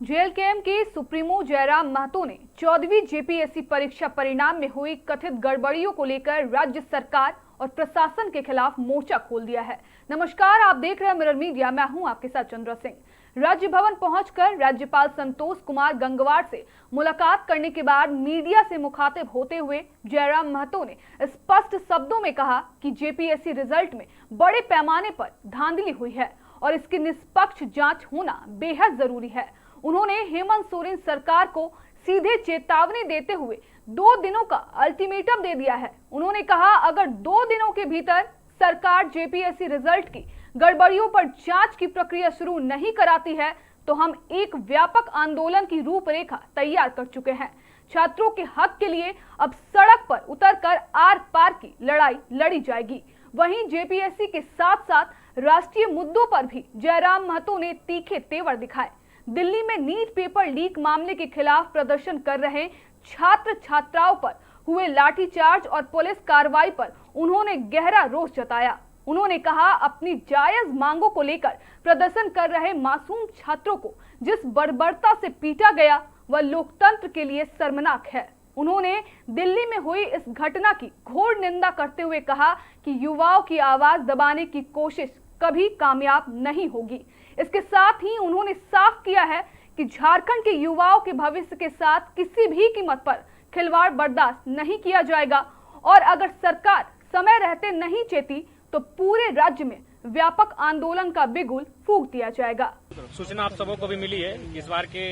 JLKM के supremo Jairam Mahato ने 14वीं JPSC परीक्षा परिणाम में हुई कथित गड़बड़ियों को लेकर राज्य सरकार और प्रशासन के खिलाफ मोर्चा खोल दिया है। नमस्कार, आप देख रहे हैं मिरर मीडिया। मैं हूं आपके साथ चंद्रा सिंह। राज्य भवन पहुंचकर राज्यपाल संतोष कुमार गंगवार से मुलाकात करने के बाद मीडिया से मुखातिब होते हुए जयराम महतो ने स्पष्ट शब्दों में कहा कि जेपीएससी रिजल्ट में बड़े पैमाने पर धांधली हुई है और इसकी निष्पक्ष जांच होना बेहद जरूरी है। उन्होंने हेमंत सोरेन सरकार को सीधे चेतावनी देते हुए 2 दिनों का अल्टीमेटम दे दिया है। उन्होंने कहा, अगर 2 दिनों के भीतर सरकार जेपीएससी रिजल्ट की गड़बड़ियों पर जांच की प्रक्रिया शुरू नहीं कराती है तो हम एक व्यापक आंदोलन की रूपरेखा तैयार कर चुके हैं। छात्रों के हक के लिए अब सड़क पर उतरकर आर पार की लड़ाई लड़ी जाएगी। वहीं जेपीएससी के साथ साथ राष्ट्रीय मुद्दों पर भी जयराम महतो ने तीखे तेवर दिखाए। दिल्ली में नीट पेपर लीक मामले के खिलाफ प्रदर्शन कर रहे छात्र छात्राओं पर हुए लाठीचार्ज और पुलिस कार्रवाई पर उन्होंने गहरा रोष जताया। उन्होंने कहा, अपनी जायज मांगों को लेकर प्रदर्शन कर रहे मासूम छात्रों को जिस बर्बरता से पीटा गया वह लोकतंत्र के लिए शर्मनाक है। उन्होंने दिल्ली में हुई इस घटना की घोर निंदा करते हुए कहा कि युवाओं की आवाज दबाने की कोशिश कभी कामयाब नहीं होगी। इसके साथ ही उन्होंने साफ किया है कि झारखंड के युवाओं के भविष्य के साथ किसी भी कीमत पर खिलवाड़ बर्दाश्त नहीं किया जाएगा और अगर सरकार समय रहते नहीं चेती तो पूरे राज्य में व्यापक आंदोलन का बिगुल फूंक दिया जाएगा। सूचना आप सबों को भी मिली है। इस बार के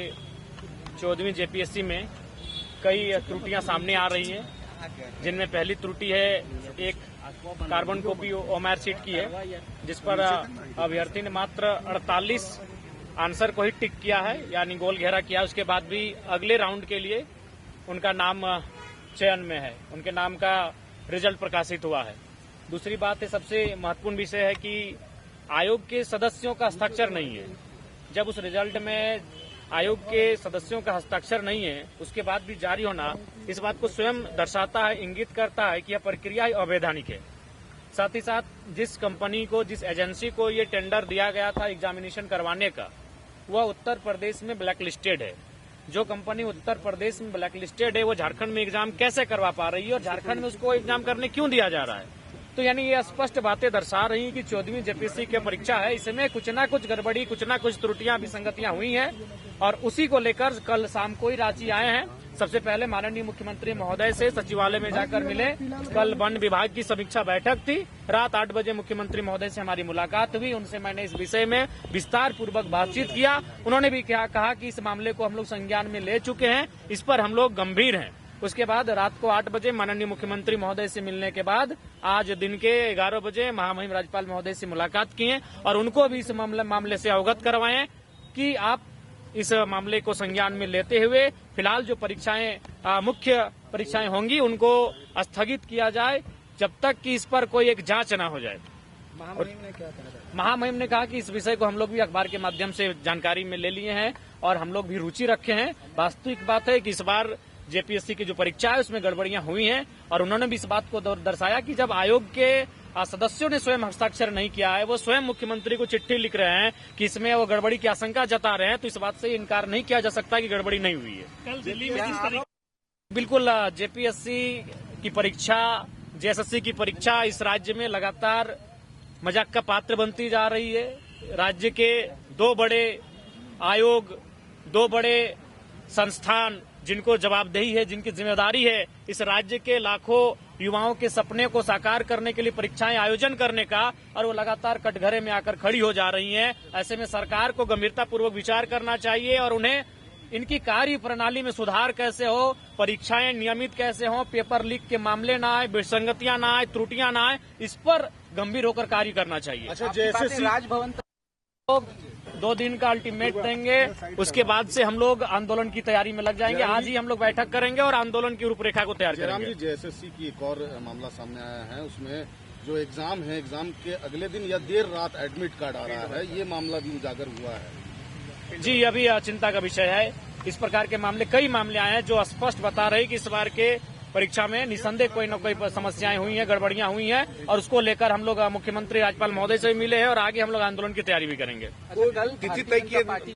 14वीं जेपीएससी में कई त्रुटियां सामने आ रही हैं, जिनमें पहली त्रुटि है एक कार्बन कॉपी ओएमआर शीट की है, जिस पर अभ्यर्थी ने मात्र 48 आंसर को ही टिक किया है, यानी गोल घेरा किया। उसके बाद भी अगले राउंड के लिए उनका नाम चयन में है, उनके नाम का रिजल्ट प्रकाशित हुआ है। दूसरी बात है, सबसे महत्वपूर्ण विषय है कि आयोग के सदस्यों का हस्ताक्षर नहीं है। जब उस रिजल्ट में आयोग के सदस्यों का हस्ताक्षर नहीं है, उसके बाद भी जारी होना इस बात को स्वयं दर्शाता है, इंगित करता है कि यह प्रक्रिया अवैधानिक है। साथ ही साथ जिस कंपनी को, जिस एजेंसी को ये टेंडर दिया गया था एग्जामिनेशन करवाने का, वह उत्तर प्रदेश में ब्लैक लिस्टेड है। जो कंपनी उत्तर प्रदेश में ब्लैक लिस्टेड है वो झारखंड में एग्जाम कैसे करवा पा रही है और झारखंड में उसको एग्जाम करने क्यों दिया जा रहा है? तो यानी ये स्पष्ट बातें दर्शा रही कि 14वीं जेपीएससी की परीक्षा है, इसमें कुछ ना कुछ गड़बड़ी, कुछ ना कुछ त्रुटियां, विसंगतियां हुई हैं और उसी को लेकर कल शाम को ही रांची आए हैं। सबसे पहले माननीय मुख्यमंत्री महोदय से सचिवालय में जाकर मिले। कल वन विभाग की समीक्षा बैठक थी। रात 8 बजे मुख्यमंत्री महोदय से हमारी मुलाकात हुई। उनसे मैंने इस विषय में विस्तार पूर्वक बातचीत किया। उन्होंने भी कहा कि इस मामले को हम लोग संज्ञान में ले चुके हैं, इस पर हम लोग गंभीर हैं। उसके बाद रात को 8 बजे माननीय मुख्यमंत्री महोदय से मिलने के बाद आज दिन के 11 बजे महामहिम राज्यपाल महोदय से मुलाकात की है और उनको भी इस मामले से अवगत करवाएं कि आप इस मामले को संज्ञान में लेते हुए फिलहाल जो परीक्षाएं, मुख्य परीक्षाएं होंगी, उनको स्थगित किया जाए जब तक कि इस पर कोई एक जांच न हो जाए। महामहिम ने कहा कि इस विषय को हम लोग भी अखबार के माध्यम से जानकारी में ले लिए हैं और हम लोग भी रुचि रखे हैं। वास्तविक बात है कि इस बार जेपीएससी की जो परीक्षा है उसमें गड़बड़ियां हुई हैं और उन्होंने भी इस बात को दर्शाया कि जब आयोग के सदस्यों ने स्वयं हस्ताक्षर नहीं किया है, वो स्वयं मुख्यमंत्री को चिट्ठी लिख रहे हैं कि इसमें वो गड़बड़ी की आशंका जता रहे हैं, तो इस बात से इनकार नहीं किया जा सकता कि गड़बड़ी नहीं हुई है। कल दिल्ली में बिल्कुल जेपीएससी की परीक्षा, जेएसएससी की परीक्षा इस राज्य में लगातार मजाक का पात्र बनती जा रही है। राज्य के 2 बड़े आयोग, 2 बड़े संस्थान जिनको जवाबदेही है, जिनकी जिम्मेदारी है इस राज्य के लाखों युवाओं के सपने को साकार करने के लिए परीक्षाएं आयोजन करने का, और वो लगातार कटघरे में आकर खड़ी हो जा रही हैं। ऐसे में सरकार को गंभीरतापूर्वक विचार करना चाहिए और उन्हें इनकी कार्य प्रणाली में सुधार कैसे हो, परीक्षाएं नियमित कैसे हो, पेपर लीक के मामले ना आए, विसंगतियां ना आए, त्रुटियां ना आए, इस पर गंभीर होकर कार्य करना चाहिए। अच्छा, जैसे राजभवन 2 दिन का अल्टीमेट देंगे, उसके बाद से हम लोग आंदोलन की तैयारी में लग जाएंगे। आज ही हम लोग बैठक करेंगे और आंदोलन की रूपरेखा को तैयार करेंगे। जेएसएससी की एक और मामला सामने आया है, उसमें जो एग्जाम है, एग्जाम के अगले दिन या देर रात एडमिट कार्ड आ रहा है, ये मामला भी उजागर हुआ है। जी, अभी चिंता का विषय है। इस प्रकार के मामले, कई मामले आए हैं जो स्पष्ट बता रहे कि इस बार के परीक्षा में निसंदेह कोई न कोई समस्याएं हुई हैं, गड़बड़ियां हुई हैं और उसको लेकर हम लोग मुख्यमंत्री राज्यपाल महोदय से भी मिले हैं और आगे हम लोग आंदोलन की तैयारी भी करेंगे। तिथि तय की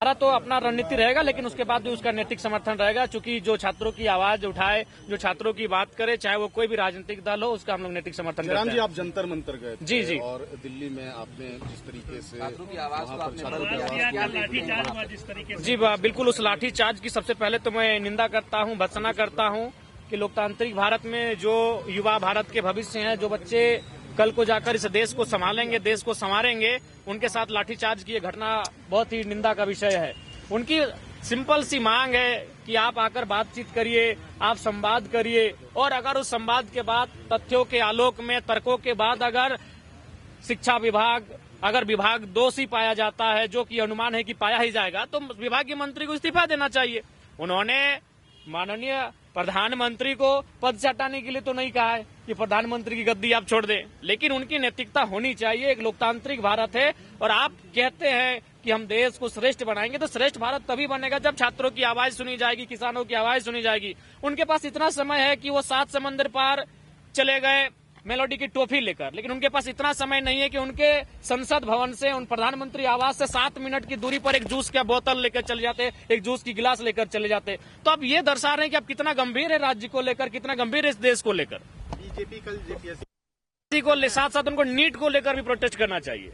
हमारा तो अपना रणनीति रहेगा, लेकिन उसके बाद भी उसका नैतिक समर्थन रहेगा, क्योंकि जो छात्रों की आवाज उठाए, जो छात्रों की बात करे, चाहे वो कोई भी राजनीतिक दल हो, उसका हम लोग नैतिक समर्थन करते हैं। जी, आप जंतर मंतर गए थे। जी जी। और दिल्ली में आपने जिस तरीके से छात्रों की आवाज को आपने जी बिल्कुल, उस लाठीचार्ज की सबसे पहले तो मैं निंदा करता हूं, भर्त्सना करता हूं कि लोकतांत्रिक भारत में जो युवा भारत के भविष्य हैं, जो बच्चे कल को जाकर इस देश को संभालेंगे, देश को संवारेंगे, उनके साथ लाठीचार्ज की ये घटना बहुत ही निंदा का विषय है। उनकी सिंपल सी मांग है कि आप आकर बातचीत करिए, आप संवाद करिए, और अगर उस संवाद के बाद तथ्यों के आलोक में, तर्कों के बाद अगर शिक्षा विभाग, अगर विभाग दोषी पाया जाता है, जो कि अनुमान है कि पाया ही जाएगा, तो विभागीय मंत्री को इस्तीफा देना चाहिए। उन्होंने माननीय प्रधानमंत्री को पद से हटाने के लिए तो नहीं कहा है कि प्रधानमंत्री की गद्दी आप छोड़ दें, लेकिन उनकी नैतिकता होनी चाहिए। एक लोकतांत्रिक भारत है, और आप कहते हैं कि हम देश को श्रेष्ठ बनाएंगे, तो श्रेष्ठ भारत तभी बनेगा जब छात्रों की आवाज सुनी जाएगी, किसानों की आवाज सुनी जाएगी। उनके पास इतना समय है कि वो 7 समंदर पार चले गए मेलोडी की टोफी लेकर, लेकिन उनके पास इतना समय नहीं है कि उनके संसद भवन से, उन प्रधानमंत्री आवास से 7 मिनट की दूरी पर एक जूस का बोतल लेकर चले जाते, एक जूस की गिलास लेकर चले जाते। तो अब ये दर्शा रहे हैं कि आप कितना गंभीर है राज्य को लेकर, कितना गंभीर है इस देश को लेकर। बीजेपी कल जेपीएससी को साथ साथ उनको नीट को लेकर भी प्रोटेस्ट करना चाहिए।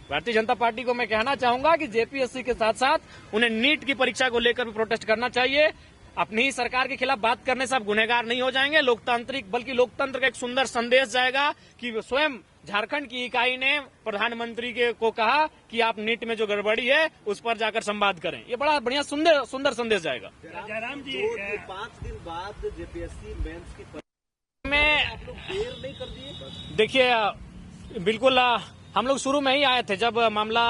भारतीय जनता पार्टी को मैं कहना चाहूंगा कि जेपीएससी के साथ साथ उन्हें नीट की परीक्षा को लेकर भी प्रोटेस्ट करना चाहिए। अपनी ही सरकार के खिलाफ बात करने से आप गुनहगार नहीं हो जाएंगे, लोकतांत्रिक, बल्कि लोकतंत्र का एक सुंदर संदेश जाएगा कि स्वयं झारखंड की इकाई ने प्रधानमंत्री को कहा कि आप नीट में जो गड़बड़ी है उस पर जाकर संवाद करें। ये बड़ा बढ़िया सुंदर संदेश जाएगा। जयराम जी, 5 दिन बाद जेपीएससी मेंस की में आप लोग देर नहीं कर दिए? देखिए, बिल्कुल हम लोग शुरू में ही आए थे जब मामला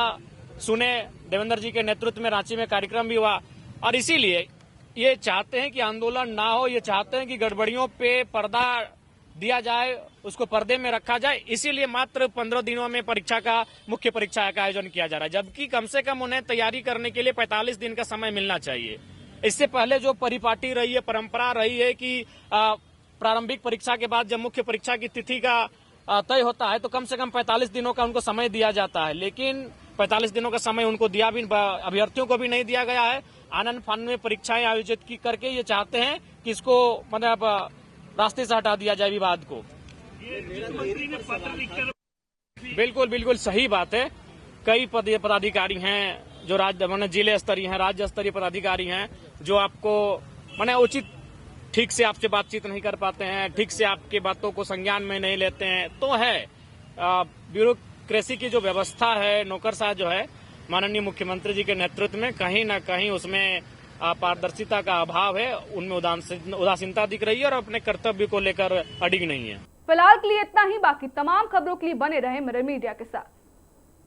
सुने, देवेंद्र जी के नेतृत्व में रांची में कार्यक्रम भी हुआ, और इसीलिए ये चाहते हैं कि आंदोलन ना हो, ये चाहते हैं कि गड़बड़ियों पे पर्दा दिया जाए, उसको पर्दे में रखा जाए। इसीलिए मात्र 15 दिनों में मुख्य परीक्षा का आयोजन किया जा रहा है, जबकि कम से कम उन्हें तैयारी करने के लिए 45 दिन का समय मिलना चाहिए। इससे पहले जो परिपाटी रही है, परंपरा रही है कि प्रारंभिक परीक्षा के बाद जब मुख्य परीक्षा की तिथि का तय होता है तो कम से कम 45 दिनों का उनको समय दिया जाता है, लेकिन 45 दिनों का समय उनको दिया भी, अभ्यर्थियों को भी नहीं दिया गया है। आनंद फान में परीक्षाएं आयोजित करके ये चाहते हैं कि इसको मतलब रास्ते से हटा दिया जाए विवाद को। बिल्कुल सही बात है। कई पदाधिकारी हैं जो जिले स्तरीय हैं, राज्य स्तरीय पदाधिकारी हैं, जो आपको उचित ठीक से आपसे बातचीत नहीं कर पाते हैं, ठीक से आपकी बातों को संज्ञान में नहीं लेते हैं। तो है ब्यूरोक्रेसी की जो व्यवस्था है, नौकरशाह जो है माननीय मुख्यमंत्री जी के नेतृत्व में, कहीं न कहीं उसमें पारदर्शिता का अभाव है, उनमें उदासीनता दिख रही है और अपने कर्तव्य को लेकर अडिग नहीं है। फिलहाल के लिए इतना ही। बाकी तमाम खबरों के लिए बने रहे मिरर मीडिया के साथ।